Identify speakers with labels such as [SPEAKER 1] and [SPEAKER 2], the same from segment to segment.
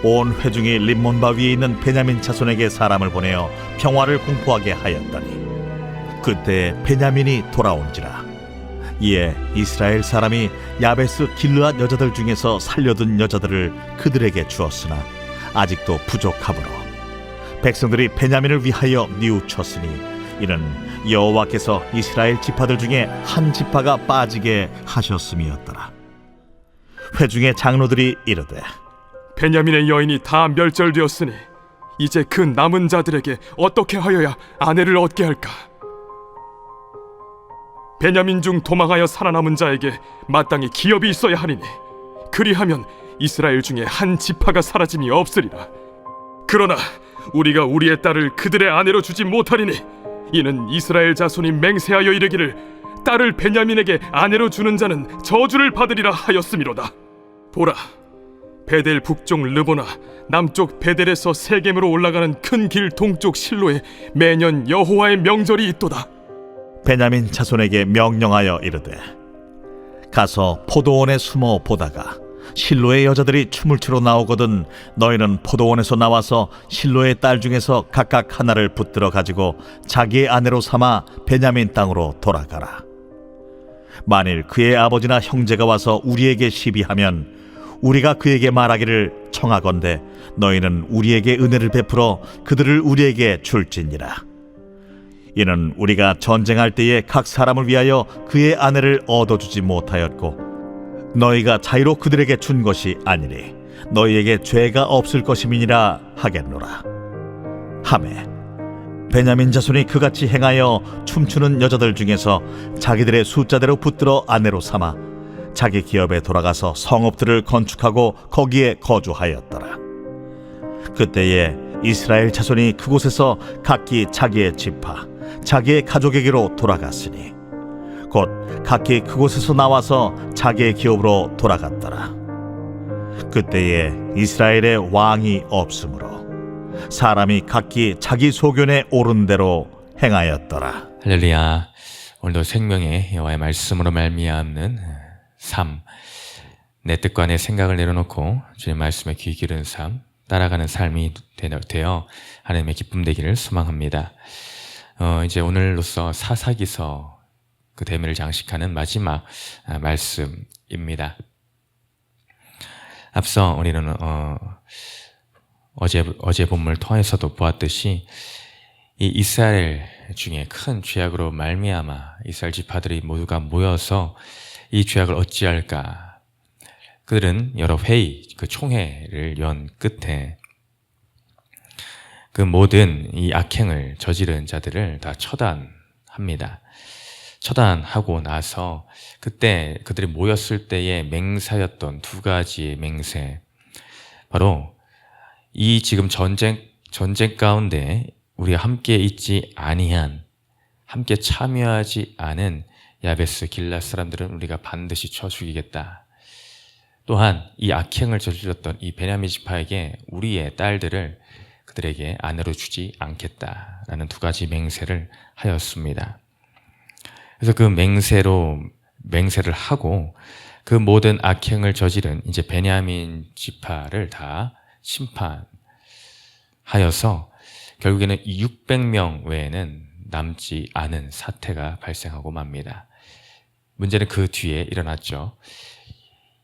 [SPEAKER 1] 온 회중이 림몬바 위에 있는 베냐민 자손에게 사람을 보내어 평화를 공포하게 하였더니 그때 베냐민이 돌아온지라. 이에 이스라엘 사람이 야베스 길르앗 여자들 중에서 살려둔 여자들을 그들에게 주었으나 아직도 부족하므로 백성들이 베냐민을 위하여 뉘우쳤으니 이는 여호와께서 이스라엘 지파들 중에 한 지파가 빠지게 하셨음이었더라. 회중의 장로들이 이르되
[SPEAKER 2] 베냐민의 여인이 다 멸절되었으니 이제 그 남은 자들에게 어떻게 하여야 아내를 얻게 할까? 베냐민 중 도망하여 살아남은 자에게 마땅히 기업이 있어야 하리니 그리하면 이스라엘 중에 한 지파가 사라짐이 없으리라. 그러나 우리가 우리의 딸을 그들의 아내로 주지 못하리니 이는 이스라엘 자손이 맹세하여 이르기를 딸을 베냐민에게 아내로 주는 자는 저주를 받으리라 하였음이로다. 보라, 베델 북쪽 르보나 남쪽 베델에서 세겜으로 올라가는 큰 길 동쪽 실로에 매년 여호와의 명절이 있도다.
[SPEAKER 1] 베냐민 자손에게 명령하여 이르되 가서 포도원에 숨어 보다가 실로의 여자들이 춤을 추러 나오거든 너희는 포도원에서 나와서 실로의 딸 중에서 각각 하나를 붙들어 가지고 자기의 아내로 삼아 베냐민 땅으로 돌아가라. 만일 그의 아버지나 형제가 와서 우리에게 시비하면 우리가 그에게 말하기를 청하건대 너희는 우리에게 은혜를 베풀어 그들을 우리에게 줄지니라. 이는 우리가 전쟁할 때에 각 사람을 위하여 그의 아내를 얻어주지 못하였고 너희가 자유로 그들에게 준 것이 아니니 너희에게 죄가 없을 것임이니라 하겠노라 하매 베냐민 자손이 그같이 행하여 춤추는 여자들 중에서 자기들의 숫자대로 붙들어 아내로 삼아 자기 기업에 돌아가서 성읍들을 건축하고 거기에 거주하였더라. 그때에 이스라엘 자손이 그곳에서 각기 자기의 지파 자기의 가족에게로 돌아갔으니 곧 각기 그곳에서 나와서 자기의 기업으로 돌아갔더라. 그때에 이스라엘의 왕이 없으므로 사람이 각기 자기 소견에 오른 대로 행하였더라.
[SPEAKER 3] 할렐루야. 오늘도 생명의 여호와의 말씀으로 말미암는 삶, 내 뜻과 내 생각을 내려놓고 주님 말씀에 귀 기울이는 삶, 따라가는 삶이 되어 하나님의 기쁨 되기를 소망합니다. 이제 오늘로써 사사기서 그 대미를 장식하는 마지막 말씀입니다. 앞서 우리는 어제 본문을 통해서도 보았듯이 이 이스라엘 중에 큰 죄악으로 말미암아 이스라엘 지파들이 모두가 모여서 이 죄악을 어찌할까? 그들은 여러 회의, 그 총회를 연 끝에 그 모든 이 악행을 저지른 자들을 다 처단합니다. 처단하고 나서 그때 그들이 모였을 때의 맹세였던 두 가지의 맹세, 바로 이 지금 전쟁 가운데 우리가 함께 있지 아니한, 함께 참여하지 않은 야베스 길앗 사람들은 우리가 반드시 쳐 죽이겠다. 또한 이 악행을 저질렀던 이 베냐민 지파에게 우리의 딸들을 그들에게 아내로 주지 않겠다라는 두 가지 맹세를 하였습니다. 그래서 그 맹세를 하고 그 모든 악행을 저지른 이제 베냐민 지파를 다 심판하여서 결국에는 600명 외에는 남지 않은 사태가 발생하고 맙니다. 문제는 그 뒤에 일어났죠.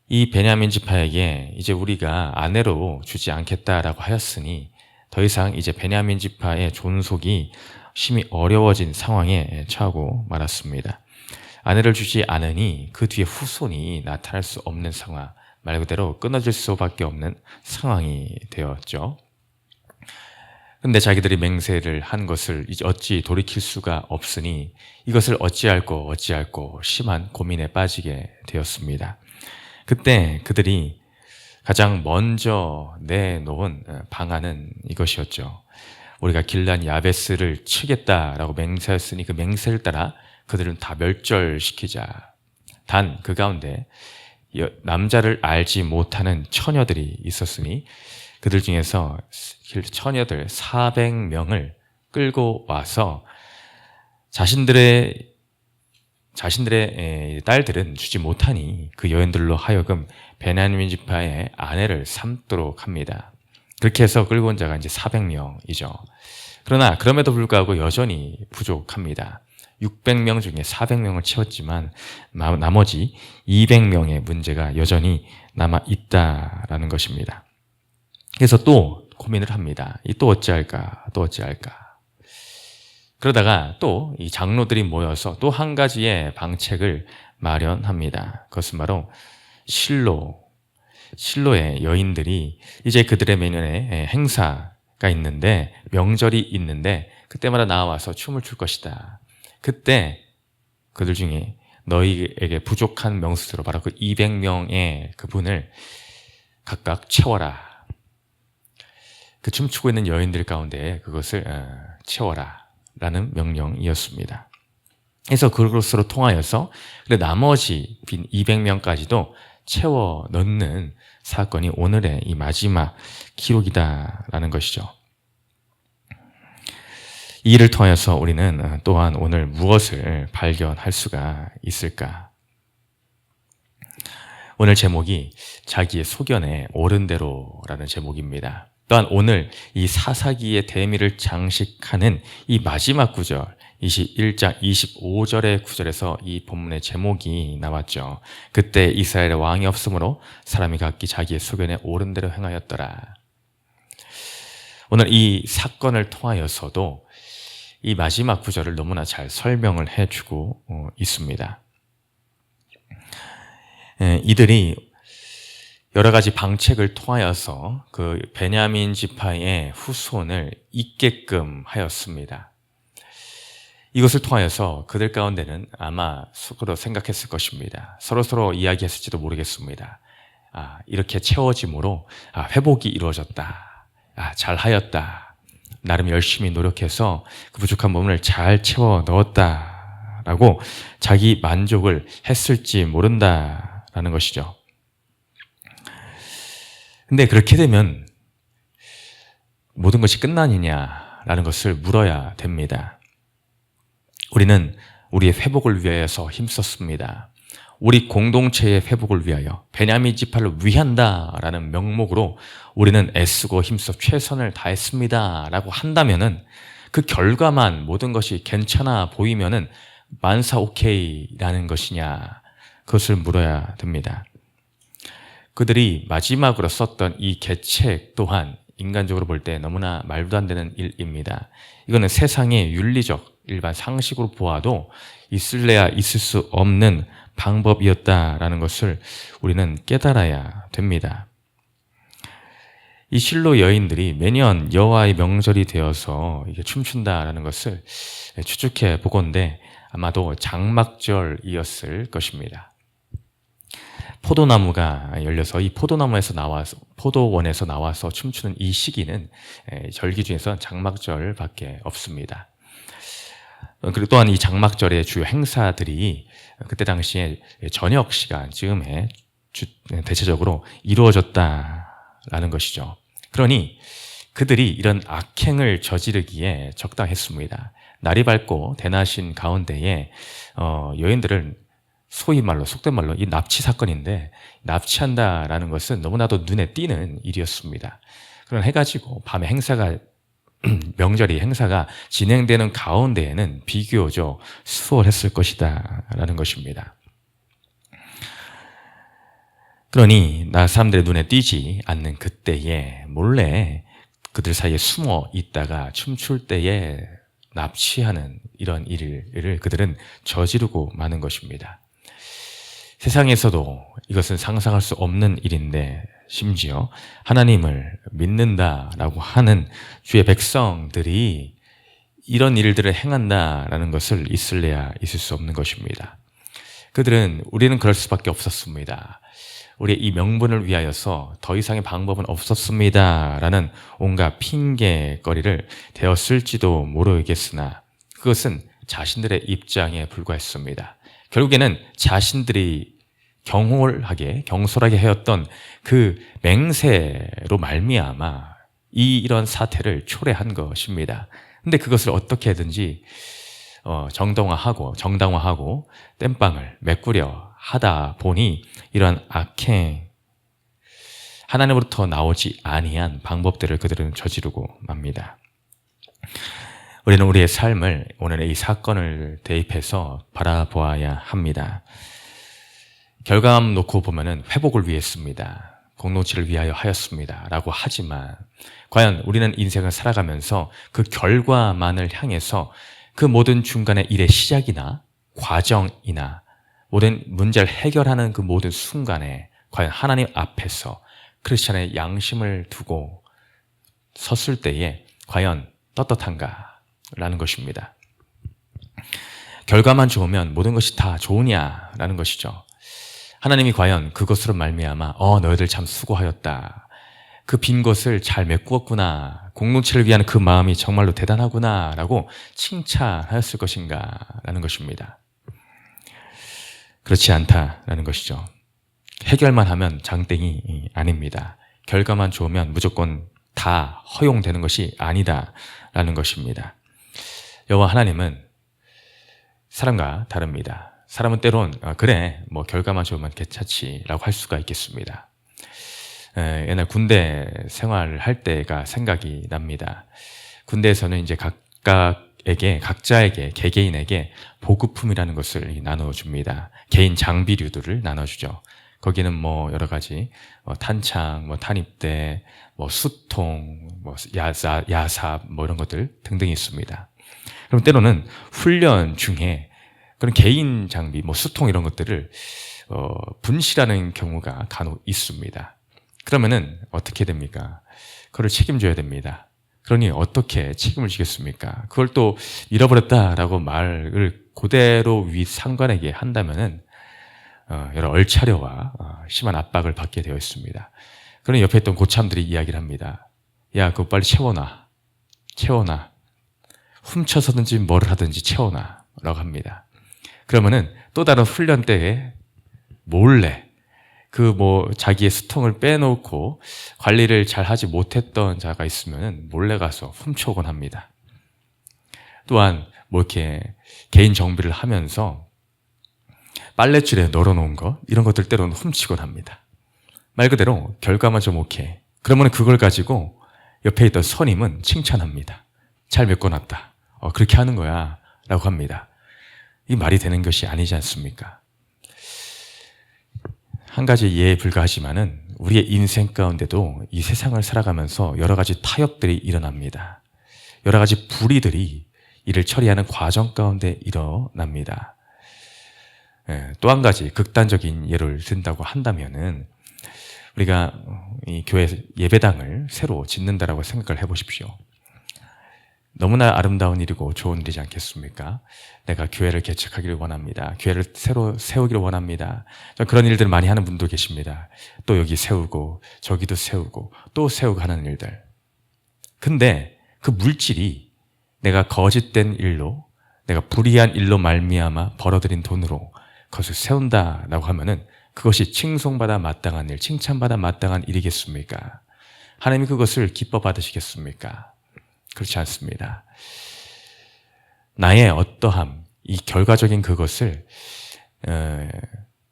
[SPEAKER 3] 이 베냐민 지파에게 이제 우리가 아내로 주지 않겠다라고 하였으니 더 이상 이제 베냐민 지파의 존속이 심히 어려워진 상황에 처하고 말았습니다. 아내를 주지 않으니 그 뒤에 후손이 나타날 수 없는 상황, 말 그대로 끊어질 수밖에 없는 상황이 되었죠. 근데 자기들이 맹세를 한 것을 이제 어찌 돌이킬 수가 없으니 이것을 어찌할꼬 심한 고민에 빠지게 되었습니다. 그때 그들이 가장 먼저 내놓은 방안은 이것이었죠. 우리가 길란 야베스를 치겠다라고 맹세했으니 그 맹세를 따라 그들은 다 멸절시키자. 단 그 가운데 남자를 알지 못하는 처녀들이 있었으니 그들 중에서 처녀들 400명을 끌고 와서 자신들의 딸들은 주지 못하니 그 여인들로 하여금 베냐민 지파의 아내를 삼도록 합니다. 그렇게 해서 끌고 온 자가 이제 400명이죠. 그러나 그럼에도 불구하고 여전히 부족합니다. 600명 중에 400명을 채웠지만 나머지 200명의 문제가 여전히 남아 있다라는 것입니다. 그래서 또 고민을 합니다. 또 어찌할까? 또 어찌할까? 그러다가 또 이 장로들이 모여서 또 한 가지의 방책을 마련합니다. 그것은 바로 실로의 여인들이 이제 그들의 매년에 행사가 있는데, 명절이 있는데 그때마다 나와서 춤을 출 것이다. 그때 그들 중에 너희에게 부족한 명수로 바로 그 200명의 그분을 각각 채워라. 그 춤추고 있는 여인들 가운데 그것을 채워라 라는 명령이었습니다. 그래서 그것으로 통하여서 나머지 빈 200명까지도 채워 넣는 사건이 오늘의 이 마지막 기록이다라는 것이죠. 이 일을 통하여서 우리는 또한 오늘 무엇을 발견할 수가 있을까? 오늘 제목이 자기의 소견에 옳은 대로라는 제목입니다. 또한 오늘 이 사사기의 대미를 장식하는 이 마지막 구절, 21장 25절의 구절에서 이 본문의 제목이 나왔죠. 그때 이스라엘의 왕이 없으므로 사람이 각기 자기의 소견에 옳은 대로 행하였더라. 오늘 이 사건을 통하여서도 이 마지막 구절을 너무나 잘 설명을 해주고 있습니다. 이들이 여러 가지 방책을 통하여서 그 베냐민 지파의 후손을 잇게끔 하였습니다. 이것을 통하여서 그들 가운데는 아마 속으로 생각했을 것입니다. 서로 이야기했을지도 모르겠습니다. 이렇게 채워짐으로 회복이 이루어졌다. 잘하였다. 나름 열심히 노력해서 그 부족한 부분을 잘 채워 넣었다라고 자기 만족을 했을지 모른다라는 것이죠. 근데 그렇게 되면 모든 것이 끝나느냐라는 것을 물어야 됩니다. 우리는 우리의 회복을 위하여서 힘썼습니다. 우리 공동체의 회복을 위하여 베냐민 지파를 위한다라는 명목으로 우리는 애쓰고 힘써 최선을 다했습니다 라고 한다면은 그 결과만 모든 것이 괜찮아 보이면은 만사 오케이라는 것이냐, 그것을 물어야 됩니다. 그들이 마지막으로 썼던 이 계책 또한 인간적으로 볼 때 너무나 말도 안 되는 일입니다. 이거는 세상의 윤리적 일반 상식으로 보아도 있을래야 있을 수 없는 방법이었다라는 것을 우리는 깨달아야 됩니다. 이 실로 여인들이 매년 여호와의 명절이 되어서 이게 춤춘다라는 것을 추측해 보건대 아마도 장막절이었을 것입니다. 포도나무가 열려서 이 포도원에서 나와서 춤추는 이 시기는 절기 중에서 장막절밖에 없습니다. 그리고 또한 이 장막절의 주요 행사들이 그때 당시에 저녁 시간쯤에 대체적으로 이루어졌다라는 것이죠. 그러니 그들이 이런 악행을 저지르기에 적당했습니다. 날이 밝고 대낮인 가운데에 여인들을 소위 말로 속된 말로 이 납치 사건인데, 납치한다라는 것은 너무나도 눈에 띄는 일이었습니다. 그런 해가지고 밤에 명절이 행사가 진행되는 가운데에는 비교적 수월했을 것이다 라는 것입니다. 그러니 사람들의 눈에 띄지 않는 그때에 몰래 그들 사이에 숨어 있다가 춤출 때에 납치하는 이런 일을 그들은 저지르고 마는 것입니다. 세상에서도 이것은 상상할 수 없는 일인데, 심지어 하나님을 믿는다라고 하는 주의 백성들이 이런 일들을 행한다라는 것을 있을래야 있을 수 없는 것입니다. 우리는 그럴 수밖에 없었습니다. 우리의 이 명분을 위하여서 더 이상의 방법은 없었습니다 라는 온갖 핑계거리를 대었을지도 모르겠으나 그것은 자신들의 입장에 불과했습니다. 결국에는 자신들이 경솔하게 하였던 그 맹세로 말미암아 이런 사태를 초래한 것입니다. 근데 그것을 어떻게든지 정당화하고 땜빵을 메꾸려 하다 보니 이런 악행하는 하나님으로부터 나오지 아니한 방법들을 그들은 저지르고 맙니다. 우리는 우리의 삶을 오늘의 이 사건을 대입해서 바라보아야 합니다. 결과만 놓고 보면은 회복을 위해 씁니다. 공동체를 위하여 하였습니다. 라고 하지만 과연 우리는 인생을 살아가면서 그 결과만을 향해서 그 모든 중간의 일의 시작이나 과정이나 모든 문제를 해결하는 그 모든 순간에 과연 하나님 앞에서 크리스찬의 양심을 두고 섰을 때에 과연 떳떳한가라는 것입니다. 결과만 좋으면 모든 것이 다 좋으냐라는 것이죠. 하나님이 과연 그것으로 말미암아 너희들 참 수고하였다. 그 빈 것을 잘 메꾸었구나. 공동체를 위한 그 마음이 정말로 대단하구나 라고 칭찬하였을 것인가 라는 것입니다. 그렇지 않다라는 것이죠. 해결만 하면 장땡이 아닙니다. 결과만 좋으면 무조건 다 허용되는 것이 아니다라는 것입니다. 여호와 하나님은 사람과 다릅니다. 사람은 때론 그래 뭐 결과만 좋으면 괜찮지라고 할 수가 있겠습니다. 옛날 군대 생활을 할 때가 생각이 납니다. 군대에서는 이제 각자에게 개개인에게 보급품이라는 것을 나눠줍니다. 개인 장비류들을 나눠주죠. 거기는 뭐 여러 가지 탄창, 탄입대, 수통, 야삽 이런 것들 등등이 있습니다. 그럼 때로는 훈련 중에 그런 개인 장비, 수통 이런 것들을 분실하는 경우가 간혹 있습니다. 그러면은 어떻게 됩니까? 그걸 책임져야 됩니다. 그러니 어떻게 책임을 지겠습니까? 그걸 또 잃어버렸다라고 말을 그대로 위 상관에게 한다면은 여러 얼차려와 심한 압박을 받게 되어 있습니다. 그러니 옆에 있던 고참들이 이야기를 합니다. 야, 그거 빨리 채워놔. 훔쳐서든지 뭐를 하든지 채워놔. 라고 합니다. 그러면은 또 다른 훈련 때에 몰래 자기의 수통을 빼놓고 관리를 잘 하지 못했던 자가 있으면은 몰래 가서 훔쳐오곤 합니다. 또한 이렇게 개인 정비를 하면서 빨랫줄에 널어놓은 것 이런 것들 때로는 훔치곤 합니다. 말 그대로 결과만 좀 오케이. 그러면 그걸 가지고 옆에 있던 선임은 칭찬합니다. 잘 메꿔놨다. 그렇게 하는 거야 라고 합니다. 이 말이 되는 것이 아니지 않습니까? 한 가지 예에 불과하지만은 우리의 인생 가운데도 이 세상을 살아가면서 여러 가지 타협들이 일어납니다. 여러 가지 불의들이 이를 처리하는 과정 가운데 일어납니다. 또 한 가지 극단적인 예를 든다고 한다면은 우리가 이 교회 예배당을 새로 짓는다라고 생각을 해보십시오. 너무나 아름다운 일이고 좋은 일이지 않겠습니까? 내가 교회를 개척하기를 원합니다. 교회를 새로 세우기를 원합니다. 그런 일들을 많이 하는 분도 계십니다. 또 여기 세우고 저기도 세우고 또 세우고 하는 일들. 근데 그 물질이 내가 거짓된 일로 내가 불의한 일로 말미암아 벌어들인 돈으로 그것을 세운다라고 하면은 그것이 칭송받아 마땅한 일, 칭찬받아 마땅한 일이겠습니까? 하나님이 그것을 기뻐 받으시겠습니까? 그렇지 않습니다. 나의 어떠함, 이 결과적인 그것을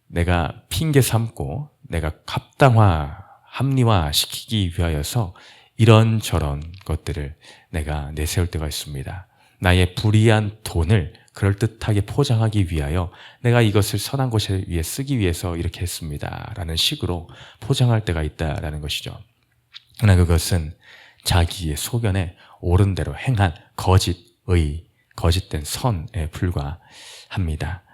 [SPEAKER 3] 내가 핑계 삼고 내가 합리화시키기 위하여서 이런저런 것들을 내가 내세울 때가 있습니다. 나의 불의한 돈을 그럴듯하게 포장하기 위하여 내가 이것을 선한 곳에 위해 쓰기 위해서 이렇게 했습니다 라는 식으로 포장할 때가 있다라는 것이죠. 그러나 그것은 자기의 소견에 옳은 대로 행한 거짓된 선에 불과합니다.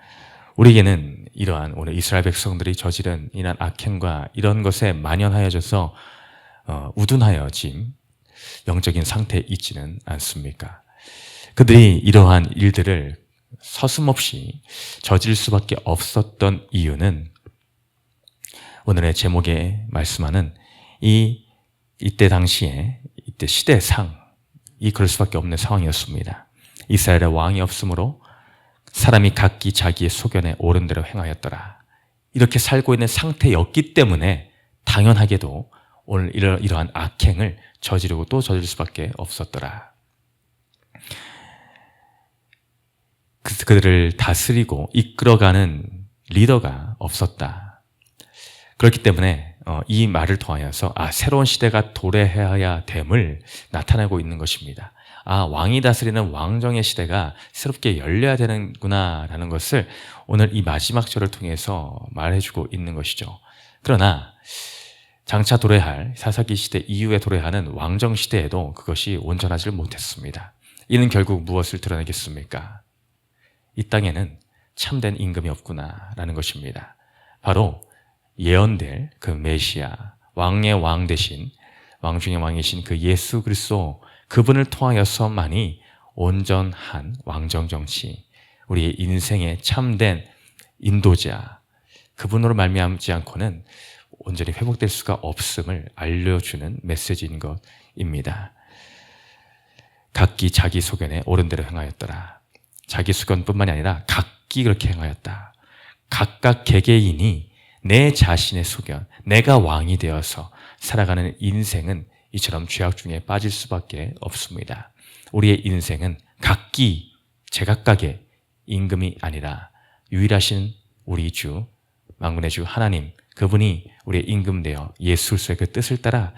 [SPEAKER 3] 우리에게는 이러한 오늘 이스라엘 백성들이 저지른 이러한 악행과 이런 것에 만연하여져서 우둔하여진 영적인 상태에 있지는 않습니까? 그들이 이러한 일들을 서슴없이 저질 수밖에 없었던 이유는 오늘의 제목에 말씀하는 이때 당시에 이때 시대상 그럴 수밖에 없는 상황이었습니다. 이스라엘의 왕이 없으므로 사람이 각기 자기의 소견에 옳은 대로 행하였더라. 이렇게 살고 있는 상태였기 때문에 당연하게도 오늘 이러한 악행을 저지르고 또 저질 수밖에 없었더라. 그들을 다스리고 이끌어가는 리더가 없었다. 그렇기 때문에 이 말을 통하여서 새로운 시대가 도래해야 됨을 나타내고 있는 것입니다. 왕이 다스리는 왕정의 시대가 새롭게 열려야 되는구나라는 것을 오늘 이 마지막 절을 통해서 말해주고 있는 것이죠. 그러나 장차 도래할 사사기 시대 이후에 도래하는 왕정 시대에도 그것이 온전하지 못했습니다. 이는 결국 무엇을 드러내겠습니까? 이 땅에는 참된 임금이 없구나라는 것입니다. 바로 예언될 그 메시아, 왕의 왕 대신 왕 중의 왕이신 그 예수 그리스도, 그분을 통하여서만이 온전한 왕정 정치, 우리의 인생의 참된 인도자, 그분으로 말미암지 않고는 온전히 회복될 수가 없음을 알려주는 메시지인 것입니다. 각기 자기 소견에 옳은 대로 행하였더라. 자기 소견뿐만이 아니라 각기 그렇게 행하였다. 각각 개개인이 내 자신의 소견, 내가 왕이 되어서 살아가는 인생은 이처럼 죄악 중에 빠질 수밖에 없습니다. 우리의 인생은 각기 제각각의 임금이 아니라 유일하신 우리 주, 만군의 주 하나님, 그분이 우리의 임금 되어 예수 그리스도의 그 뜻을 따라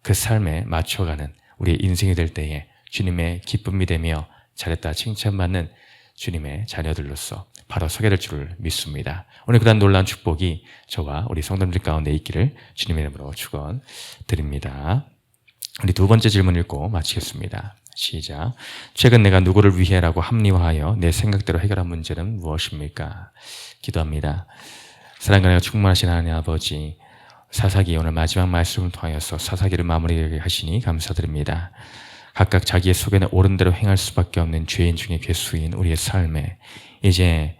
[SPEAKER 3] 그 삶에 맞춰가는 우리의 인생이 될 때에 주님의 기쁨이 되며 잘했다 칭찬받는 주님의 자녀들로서 바로 서게 될 줄을 믿습니다. 오늘 그런 놀라운 축복이 저와 우리 성도님들 가운데 있기를 주님의 이름으로 축원드립니다. 우리 두 번째 질문 읽고 마치겠습니다. 시작. 최근 내가 누구를 위해라고 합리화하여 내 생각대로 해결한 문제는 무엇입니까? 기도합니다. 사랑과 은혜가 충만하신 하나님 아버지, 사사기 오늘 마지막 말씀을 통하여서 사사기를 마무리하시니 감사드립니다. 각각 자기의 소견에 옳은 대로 행할 수밖에 없는 죄인 중에 괴수인 우리의 삶에 이제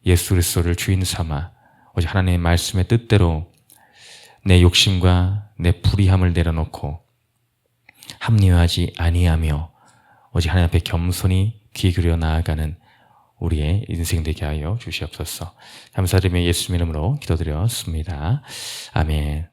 [SPEAKER 3] 예수 그리스도를 주인 삼아 오직 하나님의 말씀의 뜻대로 내 욕심과 내 불의함을 내려놓고 합리화하지 아니하며 오직 하나님 앞에 겸손히 귀 기울여 나아가는 우리의 인생 되게 하여 주시옵소서. 감사드리며 예수 이름으로 기도드렸습니다. 아멘.